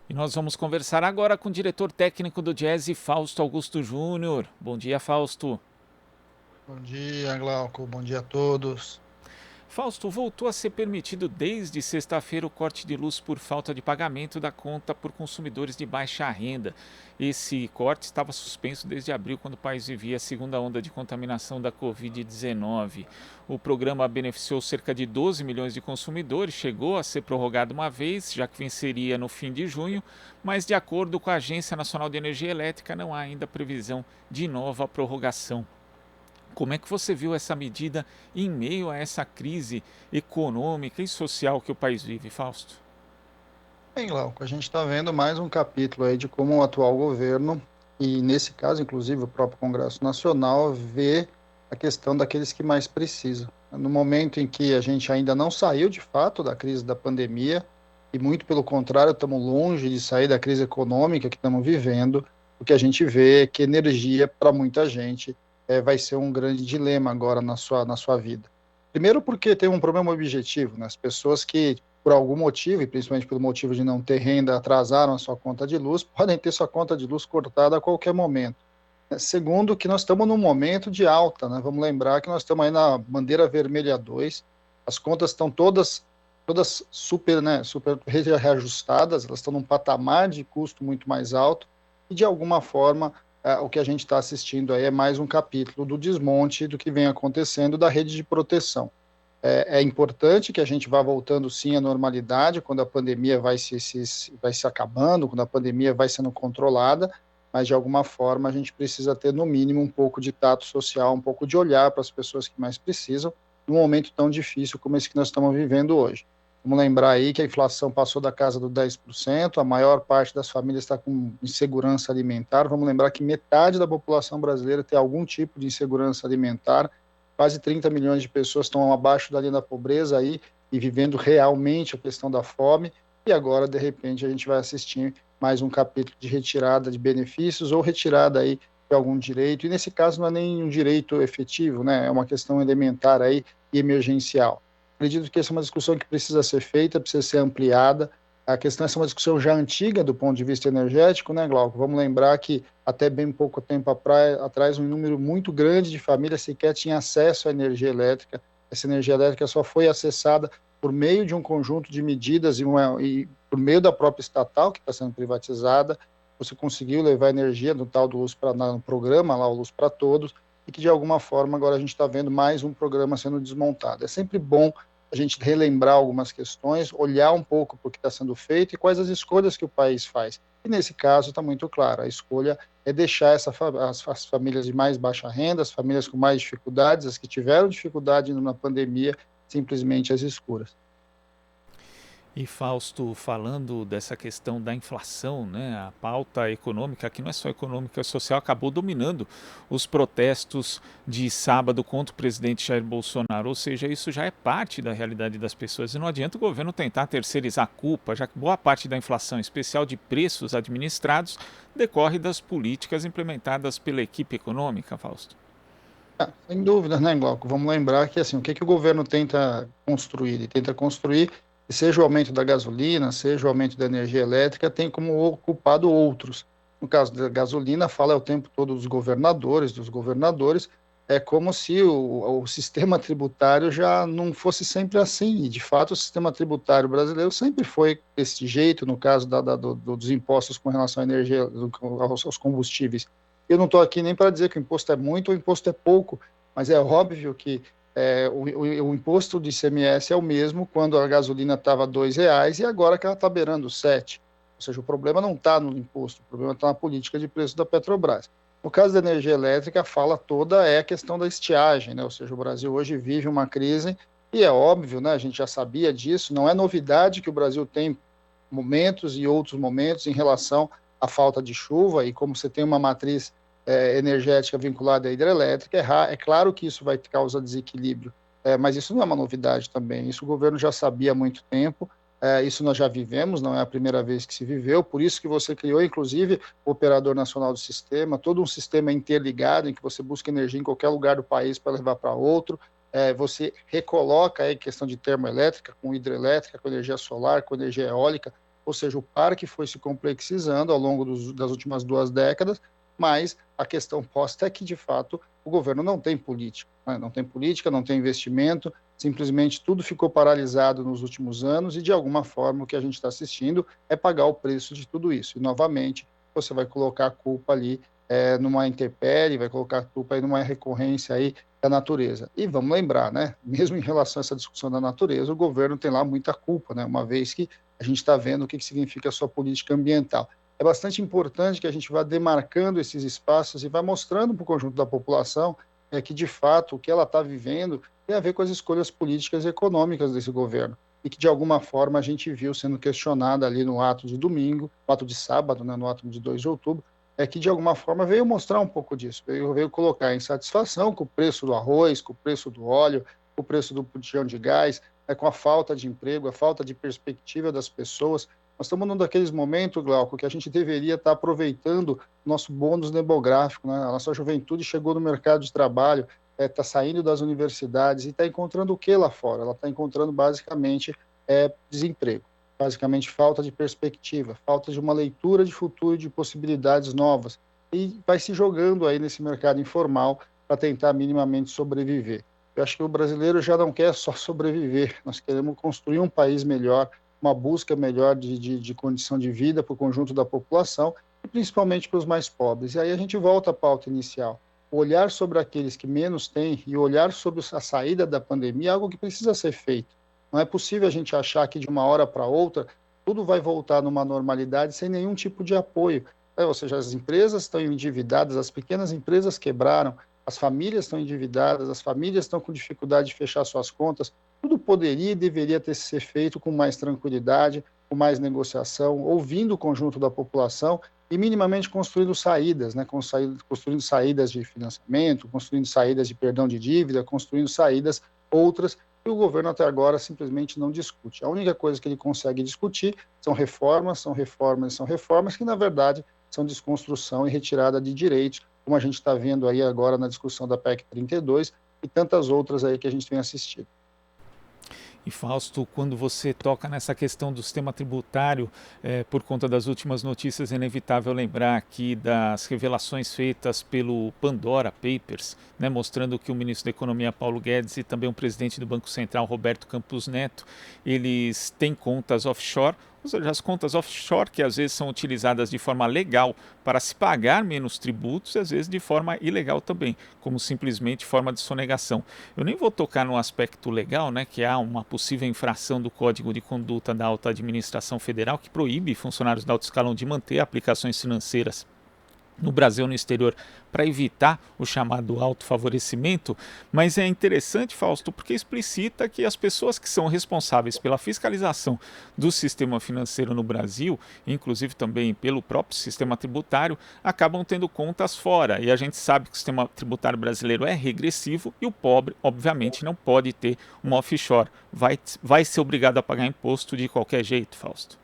E nós vamos conversar agora com o diretor técnico do Jazz, Fausto Augusto Júnior. Bom dia, Fausto. Bom dia, Glauco. Bom dia a todos. Fausto, voltou a ser permitido desde sexta-feira o corte de luz por falta de pagamento da conta por consumidores de baixa renda. Esse corte estava suspenso desde abril, quando o país vivia a segunda onda de contaminação da Covid-19. O programa beneficiou cerca de 12 milhões de consumidores, chegou a ser prorrogado uma vez, já que venceria no fim de junho, mas, de acordo com a Agência Nacional de Energia Elétrica, não há ainda previsão de nova prorrogação. Como é que você viu essa medida em meio a essa crise econômica e social que o país vive, Fausto? Bem, Glauco, a gente está vendo mais um capítulo aí de como o atual governo, e nesse caso, inclusive, o próprio Congresso Nacional, vê a questão daqueles que mais precisam. No momento em que a gente ainda não saiu de fato da crise da pandemia, e muito pelo contrário, estamos longe de sair da crise econômica que estamos vivendo, o que a gente vê é que energia, para muita gente, vai ser um grande dilema agora na sua vida. Primeiro porque tem um problema objetivo, né? As pessoas que por algum motivo, e principalmente pelo motivo de não ter renda, atrasaram a sua conta de luz, podem ter sua conta de luz cortada a qualquer momento. Segundo, que nós estamos num momento de alta, né? Vamos lembrar que nós estamos aí na bandeira vermelha 2, as contas estão todas super, né, super reajustadas, elas estão num patamar de custo muito mais alto, e de alguma forma o que a gente está assistindo aí é mais um capítulo do desmonte do que vem acontecendo da rede de proteção. É importante que a gente vá voltando sim à normalidade, quando a pandemia vai se acabando, quando a pandemia vai sendo controlada, mas de alguma forma a gente precisa ter no mínimo um pouco de tato social, um pouco de olhar para as pessoas que mais precisam, num momento tão difícil como esse que nós estamos vivendo hoje. Vamos lembrar aí que a inflação passou da casa do 10%, a maior parte das famílias está com insegurança alimentar. Vamos lembrar que metade da população brasileira tem algum tipo de insegurança alimentar, quase 30 milhões de pessoas estão abaixo da linha da pobreza aí e vivendo realmente a questão da fome, e agora, de repente, a gente vai assistir mais um capítulo de retirada de benefícios ou retirada aí de algum direito, e nesse caso não é nem um direito efetivo, né? É uma questão elementar aí e emergencial. Acredito que essa é uma discussão que precisa ser feita, precisa ser ampliada. A questão essa é uma discussão já antiga do ponto de vista energético, né, Glauco? Vamos lembrar que até bem pouco tempo atrás, um número muito grande de famílias sequer tinha acesso à energia elétrica. Essa energia elétrica só foi acessada por meio de um conjunto de medidas e por meio da própria estatal, que está sendo privatizada. Você conseguiu levar energia no tal do Luz para no programa lá, o Luz para Todos, e que de alguma forma agora a gente está vendo mais um programa sendo desmontado. É sempre bom a gente relembrar algumas questões, olhar um pouco para o que está sendo feito e quais as escolhas que o país faz. E nesse caso está muito claro, a escolha é deixar as famílias de mais baixa renda, as famílias com mais dificuldades, as que tiveram dificuldade na pandemia, simplesmente às escuras. E Fausto, falando dessa questão da inflação, né, a pauta econômica, que não é só econômica, é social, acabou dominando os protestos de sábado contra o presidente Jair Bolsonaro. Ou seja, isso já é parte da realidade das pessoas. E não adianta o governo tentar terceirizar a culpa, já que boa parte da inflação, em especial de preços administrados, decorre das políticas implementadas pela equipe econômica, Fausto. Sem dúvida, né, Glauco? Vamos lembrar que assim, o que, que o governo tenta construir? Ele tenta construir que seja o aumento da gasolina, seja o aumento da energia elétrica, tem como culpado outros. No caso da gasolina, fala o tempo todo dos governadores, é como se o sistema tributário já não fosse sempre assim. E, de fato, o sistema tributário brasileiro sempre foi desse jeito, no caso dos impostos com relação à energia, aos combustíveis. Eu não estou aqui nem para dizer que o imposto é muito ou o imposto é pouco, mas é óbvio que o imposto de ICMS é o mesmo quando a gasolina estava R$ 2 e agora que ela está beirando 7. Ou seja, o problema não está no imposto, o problema está na política de preço da Petrobras. No caso da energia elétrica, a fala toda é a questão da estiagem, né? Ou seja, o Brasil hoje vive uma crise e é óbvio, né? A gente já sabia disso, não é novidade que o Brasil tem momentos e outros momentos em relação à falta de chuva, e como você tem uma matriz energética vinculada à hidrelétrica, é claro que isso vai causar desequilíbrio, mas isso não é uma novidade também, isso o governo já sabia há muito tempo, isso nós já vivemos, não é a primeira vez que se viveu, por isso que você criou, inclusive, o Operador Nacional do Sistema, todo um sistema interligado em que você busca energia em qualquer lugar do país para levar para outro, você recoloca aí questão de termoelétrica, com hidrelétrica, com energia solar, com energia eólica, ou seja, o parque foi se complexizando ao longo das últimas 2 décadas, mas a questão posta é que, de fato, o governo não tem política, né? Não tem política, não tem investimento, simplesmente tudo ficou paralisado nos últimos anos e, de alguma forma, o que a gente está assistindo é pagar o preço de tudo isso. E, novamente, você vai colocar a culpa ali numa intempérie, vai colocar a culpa aí numa recorrência aí da natureza. E vamos lembrar, né, mesmo em relação a essa discussão da natureza, o governo tem lá muita culpa, né, uma vez que a gente está vendo o que significa a sua política ambiental. É bastante importante que a gente vá demarcando esses espaços e vá mostrando para o conjunto da população que, de fato, o que ela está vivendo tem a ver com as escolhas políticas e econômicas desse governo e que, de alguma forma, a gente viu sendo questionada ali no ato de domingo, no ato de sábado, né, no ato de 2 de outubro, que, de alguma forma, veio mostrar um pouco disso, veio colocar insatisfação com o preço do arroz, com o preço do óleo, com o preço do botijão de gás, com a falta de emprego, a falta de perspectiva das pessoas. Nós estamos num daqueles momentos, Glauco, que a gente deveria estar aproveitando o nosso bônus demográfico, né? A nossa juventude chegou no mercado de trabalho, está saindo das universidades e está encontrando o que lá fora? Ela está encontrando basicamente desemprego, basicamente falta de perspectiva, falta de uma leitura de futuro e de possibilidades novas. E vai se jogando aí nesse mercado informal para tentar minimamente sobreviver. Eu acho que o brasileiro já não quer só sobreviver, nós queremos construir um país melhor, uma busca melhor de condição de vida para o conjunto da população e principalmente para os mais pobres. E aí a gente volta à pauta inicial. O olhar sobre aqueles que menos têm e olhar sobre a saída da pandemia é algo que precisa ser feito. Não é possível a gente achar que de uma hora para outra tudo vai voltar numa normalidade sem nenhum tipo de apoio. Ou seja, as empresas estão endividadas, as pequenas empresas quebraram, as famílias estão endividadas, as famílias estão com dificuldade de fechar suas contas. Tudo poderia e deveria ter ser feito com mais tranquilidade, com mais negociação, ouvindo o conjunto da população e minimamente construindo saídas, né? Construindo saídas de financiamento, construindo saídas de perdão de dívida, construindo saídas outras que o governo até agora simplesmente não discute. A única coisa que ele consegue discutir são reformas, são reformas, são reformas que, na verdade, são desconstrução e retirada de direitos, como a gente está vendo aí agora na discussão da PEC 32 e tantas outras aí que a gente tem assistido. E Fausto, quando você toca nessa questão do sistema tributário, por conta das últimas notícias, é inevitável lembrar aqui das revelações feitas pelo Pandora Papers, né, mostrando que o ministro da Economia, Paulo Guedes, e também o presidente do Banco Central, Roberto Campos Neto, eles têm contas offshore, ou seja, as contas offshore que às vezes são utilizadas de forma legal para se pagar menos tributos e às vezes de forma ilegal também, como simplesmente forma de sonegação. Eu nem vou tocar no aspecto legal, né, que há uma possível infração do Código de Conduta da Alta Administração Federal que proíbe funcionários do alto escalão de manter aplicações financeiras no Brasil e no exterior para evitar o chamado autofavorecimento, mas é interessante, Fausto, porque explicita que as pessoas que são responsáveis pela fiscalização do sistema financeiro no Brasil, inclusive também pelo próprio sistema tributário, acabam tendo contas fora. E a gente sabe que o sistema tributário brasileiro é regressivo e o pobre, obviamente, não pode ter uma offshore. Vai ser obrigado a pagar imposto de qualquer jeito, Fausto.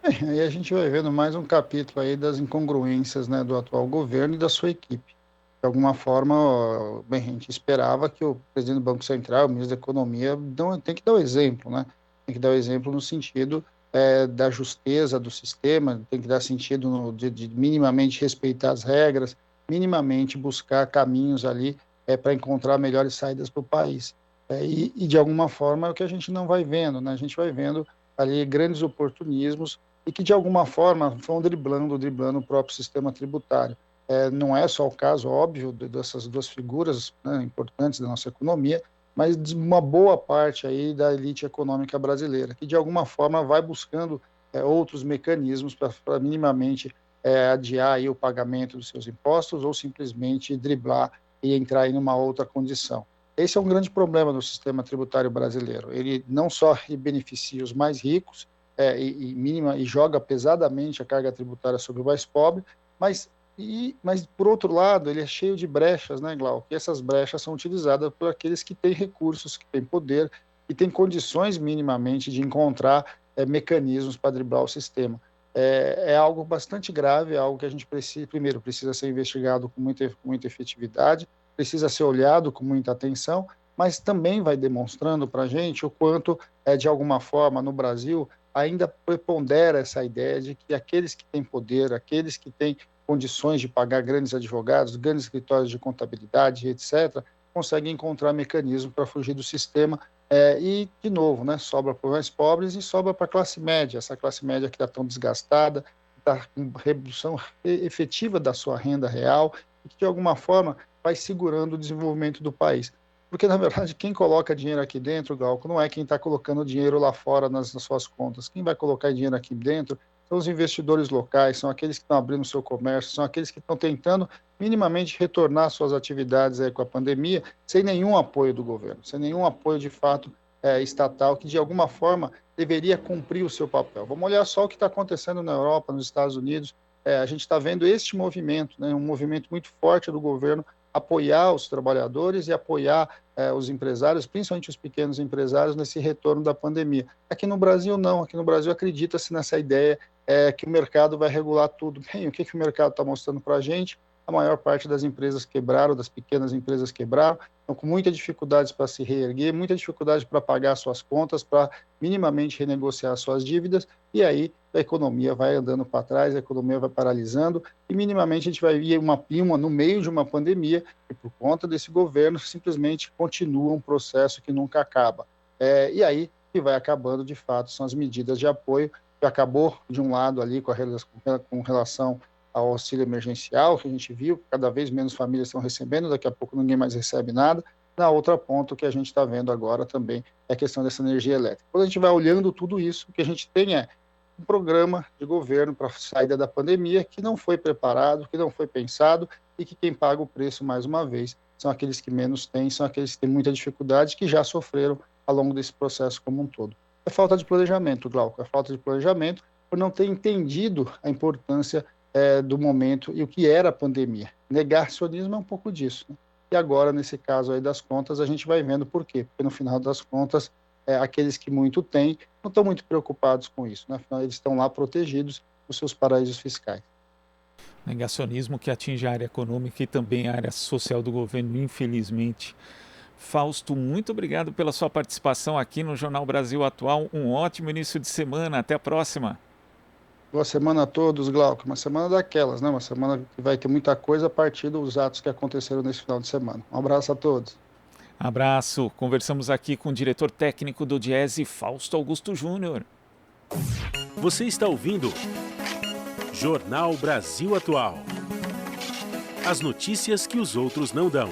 Aí a gente vai vendo mais um capítulo aí das incongruências, né, do atual governo e da sua equipe. De alguma forma, bem, a gente esperava que o presidente do Banco Central, o ministro da Economia, tem que dar o exemplo, né? Tem que dar o exemplo no sentido da justeza do sistema, tem que dar sentido de minimamente respeitar as regras, minimamente buscar caminhos ali para encontrar melhores saídas para o país. E, de alguma forma, é o que a gente não vai vendo, né? A gente vai vendo ali grandes oportunismos e que, de alguma forma, vão driblando o próprio sistema tributário. Não é só o caso, óbvio, dessas duas figuras, né, importantes da nossa economia, mas de uma boa parte aí da elite econômica brasileira, que, de alguma forma, vai buscando outros mecanismos para minimamente adiar aí o pagamento dos seus impostos ou simplesmente driblar e entrar em uma outra condição. Esse é um grande problema do sistema tributário brasileiro. Ele não só beneficia os mais ricos e joga pesadamente a carga tributária sobre o mais pobre, mas, por outro lado, ele é cheio de brechas, né, Glauco? E essas brechas são utilizadas por aqueles que têm recursos, que têm poder e têm condições minimamente de encontrar mecanismos para driblar o sistema. É algo bastante grave, é algo que a gente precisa ser investigado com muita efetividade, precisa ser olhado com muita atenção, mas também vai demonstrando para a gente o quanto, de alguma forma, no Brasil, ainda prepondera essa ideia de que aqueles que têm poder, aqueles que têm condições de pagar grandes advogados, grandes escritórios de contabilidade, etc., conseguem encontrar mecanismos para fugir do sistema. E, de novo, né, sobra para os mais pobres e sobra para a classe média, essa classe média que está tão desgastada, está com redução efetiva da sua renda real e que, de alguma forma, vai segurando o desenvolvimento do país. Porque, na verdade, quem coloca dinheiro aqui dentro, Glauco, não é quem está colocando dinheiro lá fora nas suas contas. Quem vai colocar dinheiro aqui dentro são os investidores locais, são aqueles que estão abrindo seu comércio, são aqueles que estão tentando minimamente retornar suas atividades aí com a pandemia, sem nenhum apoio do governo, sem nenhum apoio de fato estatal, que de alguma forma deveria cumprir o seu papel. Vamos olhar só o que está acontecendo na Europa, nos Estados Unidos. A gente está vendo este movimento, né, um movimento muito forte do governo, apoiar os trabalhadores e apoiar os empresários, principalmente os pequenos empresários, nesse retorno da pandemia. Aqui no Brasil, não. Aqui no Brasil, acredita-se nessa ideia que o mercado vai regular tudo. Bem, o que o mercado está mostrando para a gente? A maior parte das empresas quebraram, das pequenas empresas quebraram, estão com muita dificuldade para se reerguer, muita dificuldade para pagar suas contas, para minimamente renegociar suas dívidas, e aí a economia vai andando para trás, a economia vai paralisando, e minimamente a gente vai ir no meio de uma pandemia, e por conta desse governo simplesmente continua um processo que nunca acaba. E aí que vai acabando, de fato, são as medidas de apoio, que acabou de um lado ali com relação ao auxílio emergencial, que a gente viu, cada vez menos famílias estão recebendo, daqui a pouco ninguém mais recebe nada. Na outra ponta, que a gente está vendo agora também é a questão dessa energia elétrica. Quando a gente vai olhando tudo isso, o que a gente tem é um programa de governo para a saída da pandemia que não foi preparado, que não foi pensado e que quem paga o preço, mais uma vez, são aqueles que menos têm, são aqueles que têm muita dificuldade, que já sofreram ao longo desse processo como um todo. É falta de planejamento, Glauco, é falta de planejamento por não ter entendido a importância do momento e o que era a pandemia. Negacionismo é um pouco disso, né? E agora, nesse caso aí das contas, a gente vai vendo por quê. Porque no final das contas, aqueles que muito têm não estão muito preocupados com isso, né? Afinal, eles estão lá protegidos nos seus paraísos fiscais. Negacionismo que atinge a área econômica e também a área social do governo, infelizmente. Fausto, muito obrigado pela sua participação aqui no Jornal Brasil Atual. Um ótimo início de semana. Até a próxima. Boa semana a todos, Glauco. Uma semana daquelas, né? Uma semana que vai ter muita coisa a partir dos atos que aconteceram nesse final de semana. Um abraço a todos. Abraço. Conversamos aqui com o diretor técnico do Diese, Fausto Augusto Júnior. Você está ouvindo Jornal Brasil Atual. As notícias que os outros não dão.